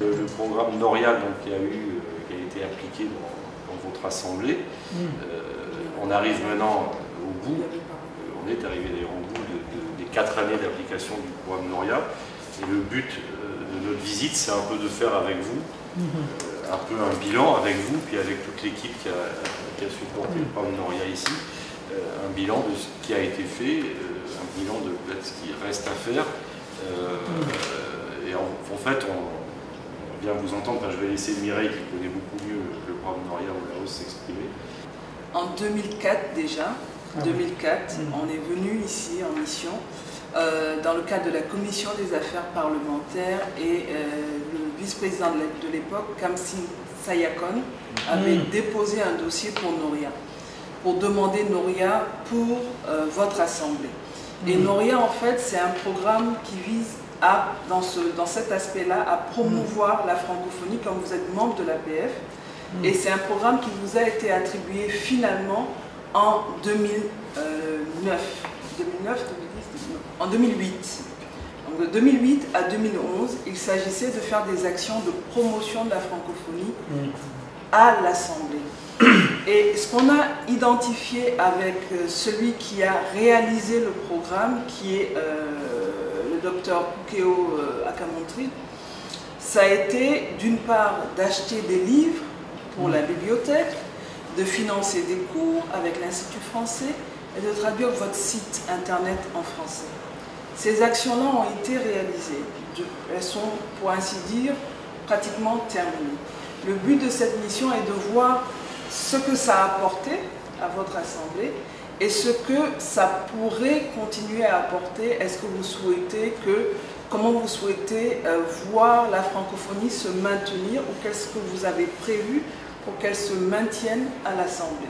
Le programme Noria donc, qui a été appliqué dans votre assemblée, on arrive maintenant au bout, on est arrivé d'ailleurs au bout des 4 années d'application du programme Noria. Et le but de notre visite, c'est un peu de faire avec vous, un peu un bilan avec vous, puis avec toute l'équipe qui a supporté le programme Noria ici, un bilan de ce qui a été fait, un bilan de ce qui reste à faire. Et en fait, on vient vous entendre, je vais laisser Mireille qui connaît beaucoup mieux le programme Noria au Laos s'exprimer. En 2004 déjà, on est venu ici en mission dans le cadre de la commission des affaires parlementaires et le vice-président de l'époque, Kamsing Sayakon, avait déposé un dossier pour Noria, pour demander Noria pour votre assemblée. Et Noria, en fait, c'est un programme qui vise à, dans cet aspect-là, à promouvoir la francophonie, comme vous êtes membre de l'APF. Et c'est un programme qui vous a été attribué finalement en 2008. Donc de 2008 à 2011, il s'agissait de faire des actions de promotion de la francophonie à l'Assemblée. Et ce qu'on a identifié avec celui qui a réalisé le programme, qui est le docteur Pukeo Akamontri, ça a été d'une part d'acheter des livres pour la bibliothèque, de financer des cours avec l'Institut français et de traduire votre site internet en français. Ces actions-là ont été réalisées. Elles sont, pour ainsi dire, pratiquement terminées. Le but de cette mission est de voir ce que ça a apporté à votre assemblée et ce que ça pourrait continuer à apporter. Est-ce que vous souhaitez comment vous souhaitez voir la francophonie se maintenir ou qu'est-ce que vous avez prévu pour qu'elle se maintienne à l'Assemblée?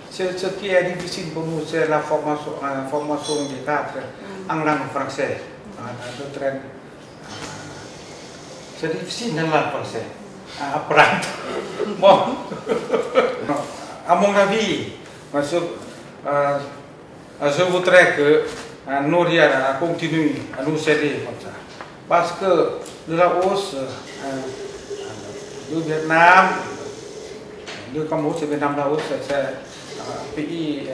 Ce qui est difficile pour nous, c'est la formation des cadres en langue française. C'est difficile en langue française à apprendre. Bon, à mon avis, je voudrais que Noria continue à nous aider comme ça. Parce que le Laos, le Vietnam, le Cambodge et le Vietnam, Laos, c'est un pays,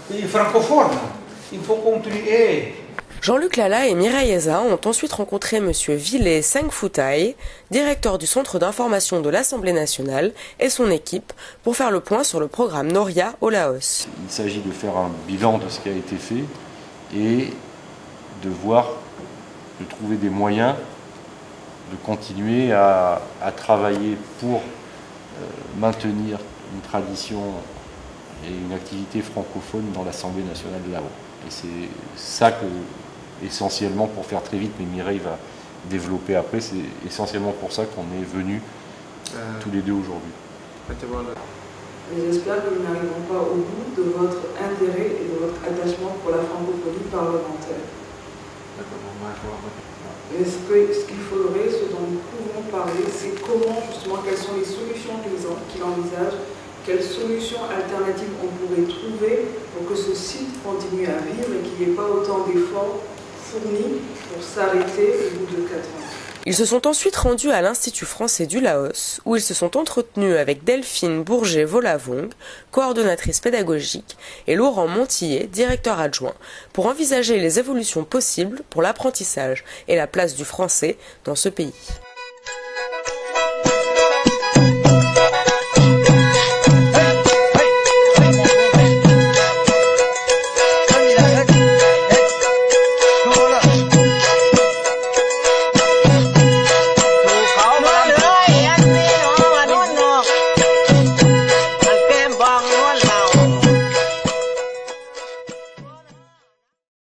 pays francophone. Il faut continuer. Jean-Luc Lala et Mireille Eza ont ensuite rencontré M. Ville Sengfutai, directeur du Centre d'information de l'Assemblée nationale, et son équipe pour faire le point sur le programme Noria au Laos. Il s'agit de faire un bilan de ce qui a été fait et de trouver des moyens de continuer à travailler pour maintenir une tradition et une activité francophone dans l'Assemblée nationale de Laos. Et c'est ça essentiellement, pour faire très vite, mais Mireille va développer après, c'est essentiellement pour ça qu'on est venus tous les deux aujourd'hui. J'espère que nous n'arriverons pas au bout de votre intérêt et de votre attachement pour la francophonie parlementaire. Ce qu'il faudrait, ce dont nous pouvons parler, c'est comment, justement, quelles sont les solutions qu'il envisage, quelles solutions alternatives on pourrait trouver pour que ce site continue à vivre et qu'il n'y ait pas autant d'efforts fournis pour s'arrêter au bout de 4 ans. Ils se sont ensuite rendus à l'Institut français du Laos, où ils se sont entretenus avec Delphine Bourget-Volavong, coordonnatrice pédagogique, et Laurent Montillet, directeur adjoint, pour envisager les évolutions possibles pour l'apprentissage et la place du français dans ce pays.